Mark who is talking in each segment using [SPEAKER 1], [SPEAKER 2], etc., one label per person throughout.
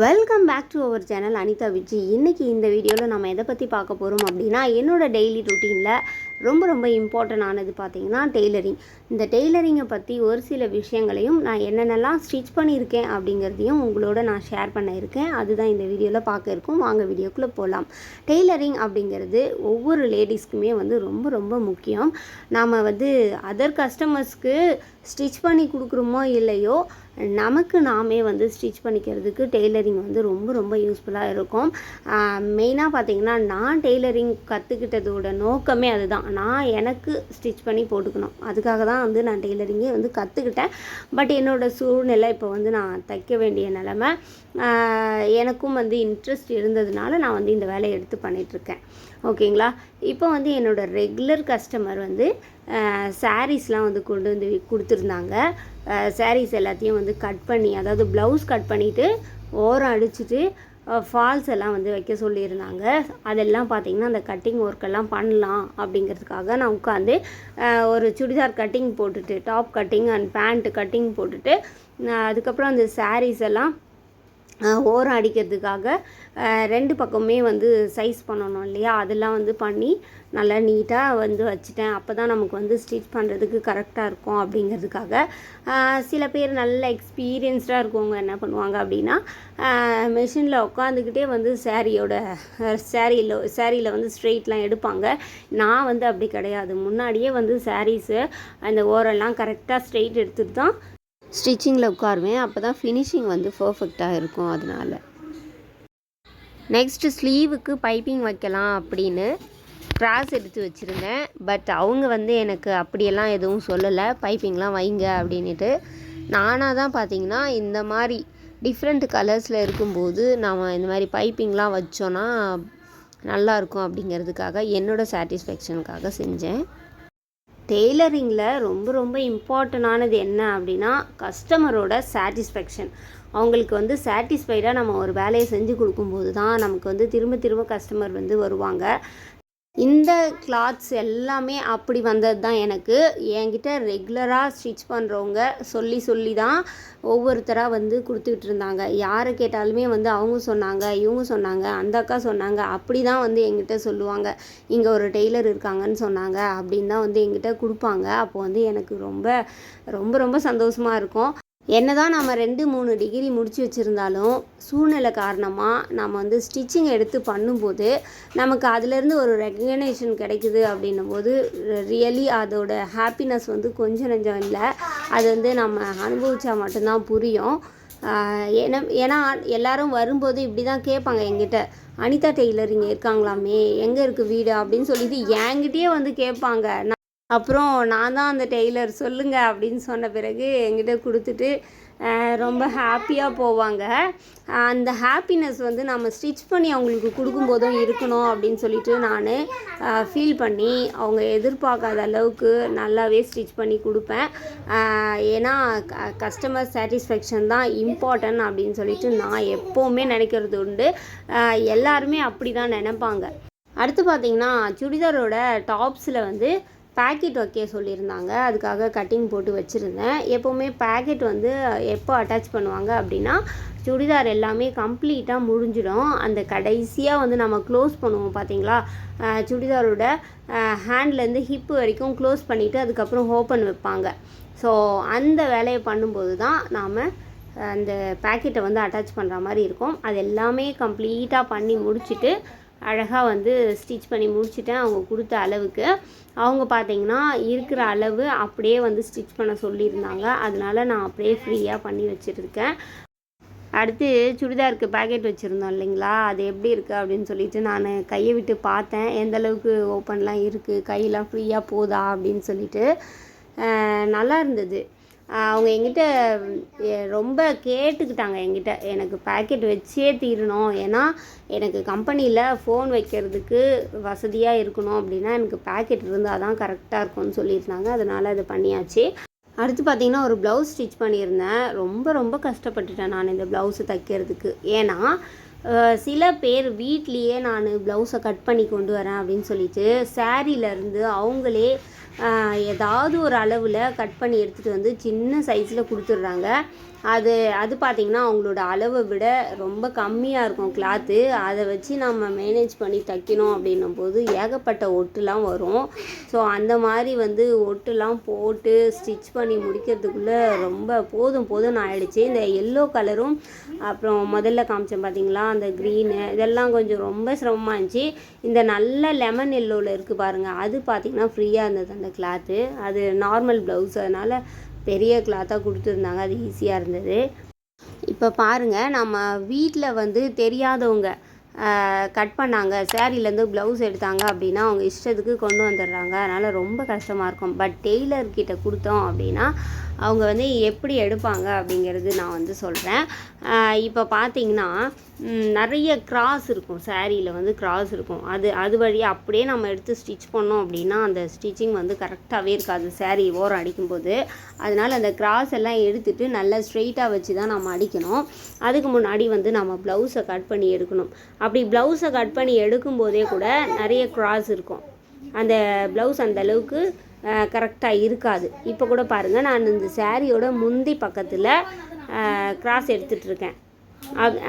[SPEAKER 1] Welcome back to our channel Anitha Viji. இன்றைக்கி இந்த வீடியோவில் நம்ம எதை பற்றி பார்க்க போகிறோம் அப்படின்னா, என்னோடய டெய்லி ரொட்டீனில் ரொம்ப இம்பார்ட்டண்டானது பார்த்திங்கன்னா டெய்லரிங். இந்த டெய்லரிங்கை பற்றி ஒரு சில விஷயங்களையும் நான் என்னென்னலாம் ஸ்டிச் பண்ணியிருக்கேன் அப்படிங்கிறதையும் உங்களோட நான் ஷேர் பண்ண இருக்கேன். அதுதான் இந்த வீடியோவில் பார்க்க இருக்கோம். வாங்க வீடியோக்குள்ளே போகலாம். டெய்லரிங் அப்படிங்கிறது ஒவ்வொரு லேடிஸ்க்குமே ரொம்ப முக்கியம். நாம் அதர் கஸ்டமர்ஸ்க்கு ஸ்டிச் பண்ணி கொடுக்குறோமோ இல்லையோ, நமக்கு நாமே ஸ்டிச் பண்ணிக்கிறதுக்கு டெய்லரிங் ரொம்ப யூஸ்ஃபுல்லாக இருக்கும். மெயினாக பார்த்திங்கன்னா, நான் டெய்லரிங் கற்றுக்கிட்டதோட நோக்கமே அதுதான். நான் எனக்கு ஸ்டிச் பண்ணி போட்டுக்கணும். அதுக்காக தான் நான் டெய்லரிங்கே கற்றுக்கிட்டேன். பட் என்னோடய சூழ்நிலை இப்போ நான் தைக்க வேண்டிய நிலமை. எனக்கும் இன்ட்ரெஸ்ட் இருந்ததுனால நான் இந்த வேலையை எடுத்து பண்ணிகிட்ருக்கேன். ஓகேங்களா. இப்போ என்னோடய ரெகுலர் கஸ்டமர் சாரீஸ்லாம் கொண்டு கொடுத்துருந்தாங்க. சாரீஸ் எல்லாத்தையும் கட் பண்ணி, அதாவது ப்ளவுஸ் கட் பண்ணிவிட்டு ஓரம் அடிச்சுட்டு ஃபால்ஸ் எல்லாம் வைக்க சொல்லியிருந்தாங்க. அதெல்லாம் பார்த்திங்கன்னா அந்த கட்டிங் ஒர்க்கெல்லாம் பண்ணலாம் அப்படிங்கிறதுக்காக நான் உட்காந்து ஒரு சுடிதார் கட்டிங் போட்டுட்டு, top cutting and pant cutting போட்டுட்டு, அதுக்கப்புறம் அந்த சாரீஸ் எல்லாம் ஓரம் அடிக்கிறதுக்காக ரெண்டு பக்கமே சைஸ் பண்ணணும் இல்லையா, அதெல்லாம் பண்ணி நல்லா நீட்டாக வச்சுட்டேன். அப்போ தான் நமக்கு ஸ்டிச் பண்ணுறதுக்கு கரெக்டாக இருக்கும் அப்படிங்கிறதுக்காக. சில பேர் நல்ல எக்ஸ்பீரியன்ஸ்டாக இருக்கவங்க என்ன பண்ணுவாங்க அப்படின்னா, மிஷினில் உட்காந்துக்கிட்டே சாரியில் ஸ்ட்ரெயிட்லாம் எடுப்பாங்க. நான் அப்படி கிடையாது. முன்னாடியே சாரீஸு அந்த ஓரெல்லாம் கரெக்டாக ஸ்ட்ரெயிட் எடுத்துகிட்டு தான் ஸ்டிச்சிங்கில் உட்காருவேன். அப்போ தான் ஃபினிஷிங் பர்ஃபெக்டாக இருக்கும். அதனால் நெக்ஸ்ட்டு ஸ்லீவுக்கு பைப்பிங் வைக்கலாம் அப்படின்னு கிராஸ் எடுத்து வச்சுருந்தேன். பட் அவங்க எனக்கு அப்படியெல்லாம் எதுவும் சொல்லலை, பைப்பிங்லாம் வைங்க அப்படின்ட்டு. நானாக தான் பார்த்திங்கன்னா இந்த மாதிரி டிஃப்ரெண்ட் கலர்ஸில் இருக்கும்போது நம்ம இந்த மாதிரி பைப்பிங்லாம் வச்சோன்னா நல்லாயிருக்கும் அப்படிங்கிறதுக்காக, என்னோடய சாட்டிஸ்ஃபேக்ஷனுக்காக செஞ்சேன். டெய்லரிங்கில் ரொம்ப இம்பார்ட்டண்டானது என்ன அப்படின்னா, கஸ்டமரோட சாட்டிஸ்ஃபேக்ஷன். அவங்களுக்கு சாட்டிஸ்ஃபைடாக நம்ம ஒரு வேலையை செஞ்சு கொடுக்கும்போது தான் நமக்கு திரும்ப கஸ்டமர் வருவாங்க. இந்த கிளாத்ஸ் எல்லாமே அப்படி வந்தது தான். என்கிட்ட ரெகுலராக ஸ்டிச் பண்ணுறவங்க சொல்லி தான் ஒவ்வொருத்தராக கொடுத்துக்கிட்டு இருந்தாங்க. யாரை கேட்டாலுமே அவங்க சொன்னாங்க, இவங்க சொன்னாங்க, அந்த அக்கா சொன்னாங்க, அப்படி தான் என்கிட்ட சொல்லுவாங்க. இங்கே ஒரு டெய்லர் இருக்காங்கன்னு சொன்னாங்க அப்படின்னு தான் என்கிட்ட கொடுப்பாங்க. அப்போ எனக்கு ரொம்ப சந்தோஷமாக இருக்கும். என்ன தான் நம்ம 2-3 டிகிரி முடித்து வச்சுருந்தாலும், சூழ்நிலை காரணமாக நம்ம ஸ்டிச்சிங் எடுத்து பண்ணும்போது நமக்கு அதிலேருந்து ஒரு ரெகக்னேஷன் கிடைக்குது அப்படின்னும்போது, ரியலி அதோட ஹாப்பினஸ் கொஞ்சம் நெஞ்சம் இல்லை. அது நம்ம அனுபவித்தா மட்டும்தான் புரியும். ஏன்னா எல்லோரும் வரும்போது இப்படி தான் கேட்பாங்க என்கிட்ட, அனிதா டெய்லர் இங்கே இருக்காங்களாமே, எங்கே இருக்குது வீடு அப்படின்னு சொல்லிட்டு என்கிட்டயே கேட்பாங்க. அப்புறம் நான் தான் அந்த டெய்லர் சொல்லுங்கள் அப்படின்னு சொன்ன பிறகு என்கிட்ட கொடுத்துட்டு ரொம்ப ஹாப்பியாக போவாங்க. அந்த ஹாப்பினஸ் நம்ம ஸ்டிச் பண்ணி அவங்களுக்கு கொடுக்கும்போதும் இருக்கணும் அப்படின்னு சொல்லிட்டு நான் ஃபீல் பண்ணி, அவங்க எதிர்பார்க்காத அளவுக்கு நல்லாவே ஸ்டிச் பண்ணி கொடுப்பேன். ஏன்னா கஸ்டமர் சாட்டிஸ்ஃபேக்ஷன் தான் இம்பார்ட்டன்ட் அப்படின்னு சொல்லிட்டு நான் எப்போவுமே நினைக்கிறது உண்டு. எல்லாருமே அப்படி தான் நினைப்பாங்க. அடுத்து பார்த்திங்கன்னா, சுடிதாரோட டாப்ஸில் பேக்கெட் வைக்க சொல்லியிருந்தாங்க. அதுக்காக கட்டிங் போட்டு வச்சுருந்தேன். எப்போவுமே பேக்கெட் எப்போ அட்டாச் பண்ணுவாங்க அப்படின்னா, சுடிதார் எல்லாமே கம்ப்ளீட்டாக முடிஞ்சிடும். அந்த கடைசியாக நம்ம க்ளோஸ் பண்ணுவோம் பார்த்திங்களா, சுடிதாரோட ஹேண்ட்லேருந்து ஹிப்பு வரைக்கும் க்ளோஸ் பண்ணிவிட்டு அதுக்கப்புறம் ஓப்பன் வைப்பாங்க. ஸோ அந்த வேலையை பண்ணும்போது தான் நாம் அந்த பேக்கெட்டை அட்டாச் பண்ணுற மாதிரி இருக்கும். அது எல்லாமே கம்ப்ளீட்டாக பண்ணி முடிச்சுட்டு அழகாக ஸ்டிச் பண்ணி முடிச்சுட்டேன். அவங்க கொடுத்த அளவுக்கு அவங்க பார்த்திங்கன்னா இருக்கிற அளவு அப்படியே ஸ்டிச் பண்ண சொல்லியிருந்தாங்க. அதனால நான் அப்படியே ஃப்ரீயாக பண்ணி வச்சுருக்கேன். அடுத்து சுடிதாருக்கு பேக்கெட் வச்சுருந்தோம் இல்லைங்களா, அது எப்படி இருக்குது அப்படின்னு சொல்லிட்டு நான் கையை விட்டு பார்த்தேன். எந்தளவுக்கு ஓப்பன்லாம் இருக்குது, கையெல்லாம் ஃப்ரீயாக போதா அப்படின்னு சொல்லிட்டு. நல்லா இருந்தது. அவங்க என்கிட்ட ரொம்ப கேட்டுக்கிட்டாங்க. எனக்கு பேக்கெட் வச்சே தீரணும், ஏன்னா எனக்கு கம்பெனியில் ஃபோன் வைக்கிறதுக்கு வசதியாக இருக்கணும் அப்படின்னா எனக்கு பேக்கெட் இருந்தால் தான் கரெக்டாக இருக்கும்னு சொல்லியிருந்தாங்க. அதனால் அது பண்ணியாச்சு. அடுத்து பார்த்திங்கன்னா, ஒரு ப்ளவுஸ் ஸ்டிச் பண்ணியிருந்தேன். ரொம்ப கஷ்டப்பட்டுட்டேன் நான் இந்த ப்ளவுஸை தைக்கிறதுக்கு. ஏன்னா சில பேர் வீட்லேயே நான் ப்ளவுஸை கட் பண்ணி கொண்டு வரேன் அப்படின்னு சொல்லிட்டு சாரியிலேருந்து அவங்களே ஏதாவது ஒரு அளவில் கட் பண்ணி எடுத்துகிட்டு வந்து சின்ன சைஸில் கொடுத்துட்றாங்க. அது பார்த்திங்கன்னா அவங்களோட அளவை விட ரொம்ப கம்மியாக இருக்கும் கிளாத்து. அதை வச்சு நம்ம மேனேஜ் பண்ணி தைக்கணும் அப்படின்னும் போது ஏகப்பட்ட ஒட்டுலாம் வரும். ஸோ அந்த மாதிரி வந்து ஒட்டுலாம் போட்டு ஸ்டிச் பண்ணி முடிக்கிறதுக்குள்ளே ரொம்ப போதும்னு ஆகிடுச்சு. இந்த எல்லோ கலரும் அப்புறம் முதல்ல காமிச்சேன் பார்த்திங்களா அந்த க்ரீனு, இதெல்லாம் கொஞ்சம் ரொம்ப சிரமமாக இருந்துச்சு. இந்த நல்ல லெமன் எல்லோவில் இருக்குது பாருங்கள், அது பார்த்திங்கன்னா ஃப்ரீயாக இருந்தது அந்த கிளாத்து. அது நார்மல் ப்ளவுஸ், அதனால் பெரிய கிளாத்தாக கொடுத்துருந்தாங்க, அது ஈஸியாக இருந்தது. இப்போ பாருங்கள், நம்ம வீட்டில் வந்து தெரியாதவங்க கட் பண்ணாங்க, சேரீலேருந்து ப்ளவுஸ் எடுத்தாங்க அப்படின்னா அவங்க இஷ்டத்துக்கு கொண்டு வந்துடுறாங்க. அதனால் ரொம்ப கஷ்டமாக இருக்கும். பட் டெய்லர்கிட்ட கொடுத்தோம் அப்படின்னா அவங்க வந்து எப்படி எடுப்பாங்க அப்படிங்கிறது நான் வந்து சொல்கிறேன். இப்போ பார்த்திங்கன்னா நிறைய கிராஸ் இருக்கும், சேரீயில் வந்து கிராஸ் இருக்கும். அது வழியாக அப்படியே நம்ம எடுத்து ஸ்டிச் பண்ணோம் அப்படின்னா அந்த ஸ்டிச்சிங் வந்து கரெக்டாகவே இருக்காது சேரீ ஓரம் அடிக்கும்போது. அதனால் அந்த கிராஸ் எல்லாம் எடுத்துகிட்டு நல்லா ஸ்ட்ரெயிட்டாக வச்சு தான் நம்ம அடிக்கணும். அதுக்கு முன்னாடி வந்து நம்ம ப்ளவுஸை கட் பண்ணி எடுக்கணும். அப்படி ப்ளவுஸை கட் பண்ணி எடுக்கும்போதே கூட நிறைய கிராஸ் இருக்கும். அந்த ப்ளவுஸ் அந்தளவுக்கு கரெக்டாக இருக்காது. இப்போ கூட பாருங்கள், நான் இந்த சேரீயோட முந்தி பக்கத்தில் கிராஸ் எடுத்துகிட்ருக்கேன்.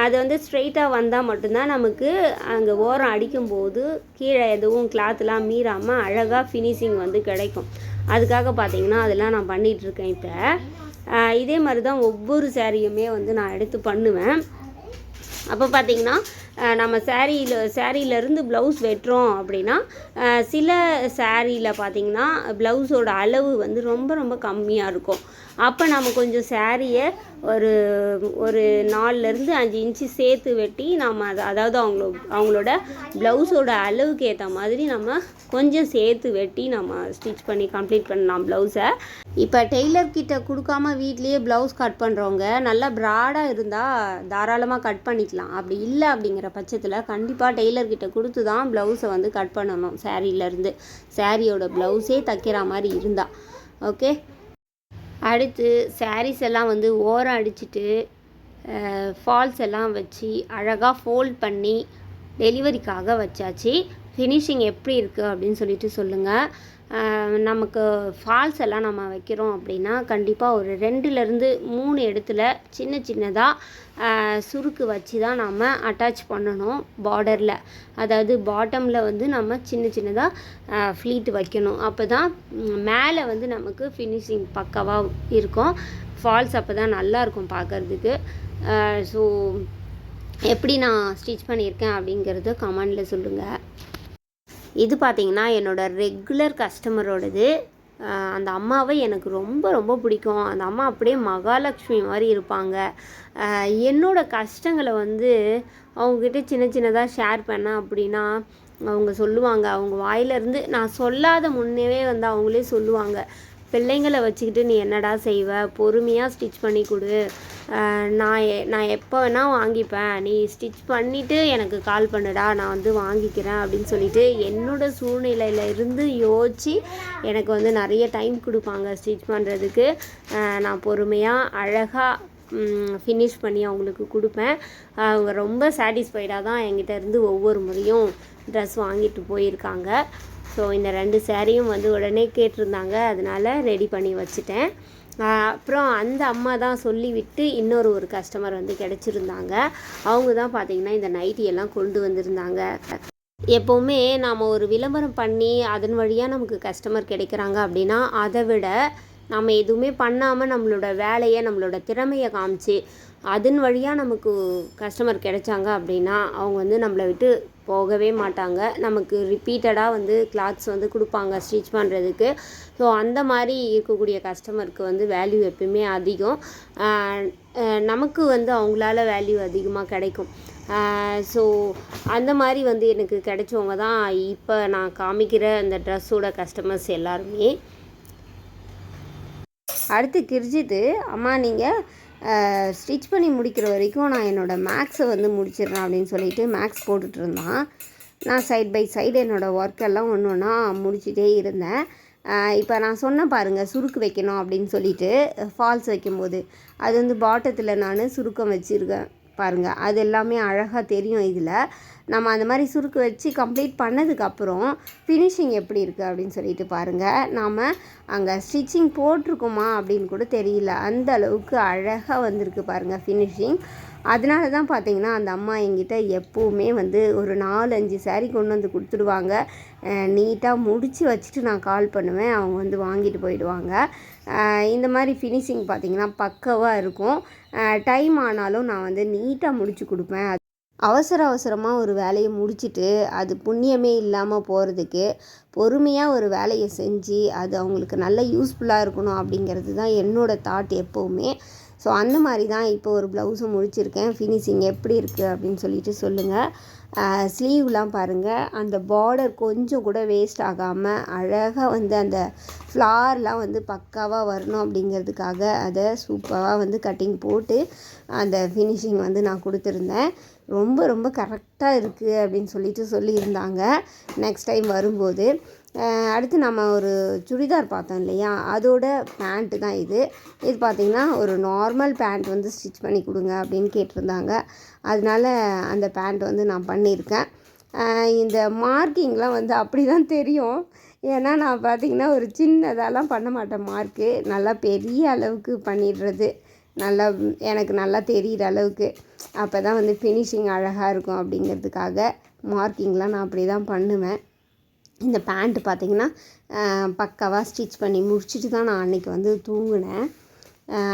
[SPEAKER 1] அது வந்து ஸ்ட்ரெயிட்டாக வந்தால் மட்டும்தான் நமக்கு அங்கே ஓரம் அடிக்கும்போது கீழே எதுவும் கிளாத்லாம் மீறாமல் அழகாக ஃபினிஷிங் வந்து கிடைக்கும். அதுக்காக பார்த்திங்கன்னா அதெல்லாம் நான் பண்ணிகிட்ருக்கேன். இப்போ இதே மாதிரி தான் ஒவ்வொரு சேரீயுமே வந்து நான் எடுத்து பண்ணுவேன். அப்போ பார்த்திங்கன்னா நம்ம சேரீலேருந்து ப்ளவுஸ் வெட்டுறோம் அப்படின்னா சில சேரீயில் பார்த்திங்கன்னா ப்ளவுஸோட அளவு வந்து ரொம்ப ரொம்ப கம்மியாக இருக்கும். அப்போ நம்ம கொஞ்சம் சேரீயை ஒரு 4லேருந்து 5 இன்ச்சு சேர்த்து வெட்டி நம்ம அதாவது அவங்களோட ப்ளவுஸோட அளவுக்கு ஏற்ற மாதிரி நம்ம கொஞ்சம் சேர்த்து வெட்டி நம்ம ஸ்டிச் பண்ணி கம்ப்ளீட் பண்ணலாம் ப்ளவுஸை. இப்போ டெய்லர்கிட்ட கொடுக்காம வீட்லேயே ப்ளவுஸ் கட் பண்ணுறவங்க நல்லா ப்ராடாக இருந்தால் தாராளமாக கட் பண்ணிக்கலாம். அப்படி இல்லை அப்படிங்கிற பட்சத்தில் கண்டிப்பாக டெய்லர்கிட்ட கொடுத்து தான் ப்ளவுஸை வந்து கட் பண்ணணும். சேரீலேருந்து சேரீயோட ப்ளவுஸே தைக்கிற மாதிரி இருந்தால் ஓகே. அடுத்து சாரீஸ் எல்லாம் வந்து ஓரம் அடிச்சுட்டு ஃபால்ஸ் எல்லாம் வச்சு அழகாக ஃபோல்ட் பண்ணி டெலிவரிக்காக வச்சாச்சு. ஃபினிஷிங் எப்படி இருக்குது அப்படின்னு சொல்லிட்டு சொல்லுங்கள். நமக்கு ஃபால்ஸ் எல்லாம் நம்ம வைக்கிறோம் அப்படின்னா கண்டிப்பாக ஒரு 2லேருந்து 3 இடத்துல சின்னதாக சுருக்கு வச்சு தான் நம்ம அட்டாச் பண்ணணும் பார்டரில். அதாவது பாட்டமில் வந்து நம்ம சின்னதாக ஃப்ளீட் வைக்கணும். அப்போ தான் மேலே வந்து நமக்கு ஃபினிஷிங் பக்காவாக இருக்கும். ஃபால்ஸ் அப்போ தான் நல்லாயிருக்கும் பார்க்குறதுக்கு. ஸோ எப்படி நான் ஸ்டிச் பண்ணியிருக்கேன் அப்படிங்கிறத கமெண்டில் சொல்லுங்கள். இது பார்த்திங்கன்னா என்னோடய ரெகுலர் கஸ்டமரோடது. அந்த அம்மாவை எனக்கு ரொம்ப ரொம்ப பிடிக்கும். அந்த அம்மா அப்படியே மகாலட்சுமி மாதிரி இருப்பாங்க. என்னோடய கஷ்டங்களை வந்து அவங்கக்கிட்ட சின்னதாக ஷேர் பண்ணேன் அப்படின்னா அவங்க சொல்லுவாங்க. அவங்க வாயிலிருந்து நான் சொல்லாத முன்னே வந்து அவங்களே சொல்லுவாங்க, பிள்ளைங்களை வச்சுக்கிட்டு நீ என்னடா செய்வ, பொறுமையாக ஸ்டிச் பண்ணி கொடு, நான் எப்போ வேணால் வாங்கிப்பேன், நீ ஸ்டிச் பண்ணிவிட்டு எனக்கு கால் பண்ணுடா, நான் வந்து வாங்கிக்கிறேன் அப்படின்னு சொல்லிட்டு என்னோடய சூழ்நிலையில் இருந்து யோசித்து எனக்கு வந்து நிறைய டைம் கொடுப்பாங்க ஸ்டிச் பண்ணுறதுக்கு. நான் பொறுமையாக அழகாக ஃபினிஷ் பண்ணி அவங்களுக்கு கொடுப்பேன். அவங்க ரொம்ப சாட்டிஸ்ஃபைடாக தான் என்கிட்ட இருந்து ஒவ்வொரு முறையும் ட்ரெஸ் வாங்கிட்டு போயிருக்காங்க. ஸோ இந்த 2 சேரீயும் வந்து உடனே கேட்டிருந்தாங்க, அதனால் ரெடி பண்ணி வச்சுட்டேன். அப்புறம் அந்த அம்மா தான் சொல்லிவிட்டு ஒரு கஸ்டமர் வந்து கிடச்சிருந்தாங்க. அவங்க தான் பார்த்திங்கன்னா இந்த நைட்டியெல்லாம் கொண்டு வந்திருந்தாங்க. எப்போவுமே நாம் ஒரு விளம்பரம் பண்ணி அதன் வழியாக நமக்கு கஸ்டமர் கிடைக்கிறாங்க அப்படின்னா அதை விட நம்ம எதுவுமே பண்ணாமல் நம்மளோட வேலையை நம்மளோட திறமையை காமிச்சு அதன் வழியாக நமக்கு கஸ்டமர் கிடைச்சாங்க அப்படின்னா அவங்க வந்து நம்மளை விட்டு போகவே மாட்டாங்க. நமக்கு ரிப்பீட்டடாக வந்து கிளாத்ஸ் வந்து கொடுப்பாங்க ஸ்டிச் பண்ணுறதுக்கு. ஸோ அந்த மாதிரி இருக்கக்கூடிய கஸ்டமருக்கு வந்து வேல்யூ எப்பயுமே அதிகம். நமக்கு வந்து அவங்களால வேல்யூ அதிகமாக கிடைக்கும். ஸோ அந்த மாதிரி வந்து எனக்கு கிடைச்சவங்க தான் இப்போ நான் காமிக்கிற அந்த ட்ரெஸ்ஸோட கஸ்டமர்ஸ் எல்லாருமே. அடுத்து கிரிஜித்து, அம்மா நீங்கள் ஸ்டிச் பண்ணி முடிக்கிற வரைக்கும் நான் என்னோடய மேக்ஸை வந்து முடிச்சிடுறேன் அப்படின்னு சொல்லிட்டு மேக்ஸ் போட்டுட்டு இருந்தான். நான் சைட் பை சைடு என்னோடய ஒர்க்கெல்லாம் ஒன்று ஒன்றா முடிச்சிட்டே இருந்தேன். இப்போ நான் சொன்ன பாருங்கள் சுருக்கு வைக்கணும் அப்படின்னு சொல்லிட்டு ஃபால்ஸ் வைக்கும்போது அது வந்து பாட்டத்தில் நான் சுருக்கம் வச்சுருக்கேன். பாருங்கள், அது எல்லாமே அழகாக தெரியும். இதில் நம்ம அந்த மாதிரி சுருக்கு வச்சு கம்ப்ளீட் பண்ணதுக்கப்புறம் ஃபினிஷிங் எப்படி இருக்குது அப்படின்னு சொல்லிட்டு பாருங்கள். நாம் அங்கே ஸ்டிச்சிங் போட்டிருக்கோமா அப்படின்னு கூட தெரியல, அந்த அளவுக்கு அழகாக வந்திருக்கு பாருங்கள் ஃபினிஷிங். அதனால தான் பார்த்தீங்கன்னா அந்த அம்மா என்கிட்ட எப்போவுமே வந்து ஒரு 4-5 சாரீ கொண்டு வந்து கொடுத்துடுவாங்க. நீட்டாக முடித்து வச்சுட்டு நான் கால் பண்ணுவேன், அவங்க வந்து வாங்கிட்டு போயிடுவாங்க. இந்த மாதிரி ஃபினிஷிங் பார்த்திங்கன்னா பக்காவாக இருக்கும். டைம் ஆனாலும் நான் வந்து நீட்டாக முடித்து கொடுப்பேன். அவசரமாக ஒரு வேலையை முடிச்சுட்டு அது புண்ணியமே இல்லாமல் போகிறதுக்கு பொறுமையாக ஒரு வேலையை செஞ்சு அது அவங்களுக்கு நல்ல யூஸ்ஃபுல்லாக இருக்கணும் அப்படிங்கிறது தான் என்னோடய தாட் எப்போவுமே. ஸோ அந்த மாதிரி தான் இப்போ ஒரு ப்ளவுஸும் முடிச்சிருக்கேன். ஃபினிஷிங் எப்படி இருக்குது அப்படின்னு சொல்லிட்டு சொல்லுங்கள். ஸ்லீவ்லாம் பாருங்கள், அந்த பார்டர் கொஞ்சம் கூட வேஸ்ட் ஆகாமல் அழகாக வந்து அந்த ஃப்ளார்லாம் வந்து பக்காவாக வரணும் அப்படிங்கிறதுக்காக அதை சூப்பராக வந்து கட்டிங் போட்டு அந்த ஃபினிஷிங் வந்து நான் கொடுத்துருந்தேன். ரொம்ப கரெக்டாக இருக்குது அப்படின்னு சொல்லியிருந்தாங்க நெக்ஸ்ட் டைம் வரும்போது. அடுத்து நம்ம ஒரு சுடிதார் பார்த்தோம் இல்லையா, அதோட பேண்ட்டு தான் இது பார்த்திங்கன்னா ஒரு நார்மல் பேண்ட் வந்து ஸ்டிச் பண்ணி கொடுங்க அப்படின்னு கேட்டிருந்தாங்க. அதனால் அந்த பேண்ட் வந்து நான் பண்ணியிருக்கேன். இந்த மார்க்கிங்லாம் வந்து அப்படி தான் தெரியும். ஏன்னா நான் பார்த்திங்கன்னா ஒரு சின்னதெல்லாம் பண்ண மாட்டேன், மார்க்கு நல்லா பெரிய அளவுக்கு பண்ணிடுறது, நல்லா எனக்கு நல்லா தெரிகிற அளவுக்கு. அப்போ தான் வந்து ஃபினிஷிங் அழகாக இருக்கும் அப்படிங்கிறதுக்காக மார்க்கிங்லாம் நான் அப்படி தான் பண்ணுவேன். இந்த பேண்ட்டு பார்த்திங்கன்னா பக்காவாக ஸ்டிச் பண்ணி முடிச்சுட்டு தான் நான் அன்றைக்கி வந்து தூங்கினேன்.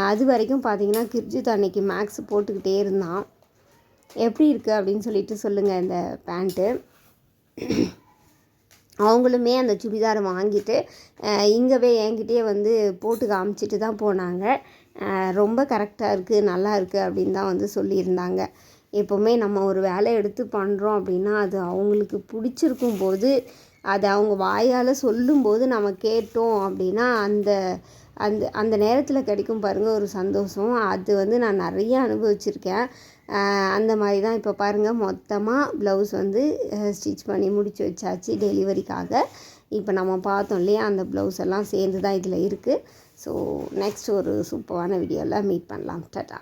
[SPEAKER 1] அது வரைக்கும் பார்த்திங்கன்னா கிர்ஜித் அன்றைக்கி மேக்ஸ் போட்டுக்கிட்டே இருந்தான். எப்படி இருக்குது அப்படின்னு சொல்லிட்டு சொல்லுங்கள் இந்த பேண்ட்டு. அவங்களுமே அந்த சுடிதாரை வாங்கிட்டு இங்கேவே என்கிட்டயே வந்து போட்டு காமிச்சிட்டு தான் போனாங்க. ரொம்ப கரெக்டாக இருக்குது, நல்லா இருக்குது அப்படின்னு தான் வந்து சொல்லியிருந்தாங்க. எப்போவுமே நம்ம ஒரு வேலை எடுத்து பண்ணுறோம் அப்படின்னா அது அவங்களுக்கு பிடிச்சிருக்கும் போது, அதை அவங்க வாயால் சொல்லும்போது நம்ம கேட்டோம் அப்படின்னா அந்த அந்த அந்த நேரத்தில் கிடைக்கும் பாருங்கள் ஒரு சந்தோஷம். அது வந்து நான் நிறைய அனுபவிச்சிருக்கேன். அந்த மாதிரி தான் இப்போ பாருங்கள் மொத்தமாக ப்ளவுஸ் வந்து ஸ்டிச் பண்ணி முடித்து வச்சாச்சு டெலிவரிக்காக. இப்போ நம்ம பார்த்தோம் இல்லையா, அந்த ப்ளவுஸ் எல்லாம் சேர்ந்து தான் இதில் இருக்குது. ஸோ நெக்ஸ்ட் ஒரு சூப்பரான வீடியோவில் மீட் பண்ணலாம். டாடா.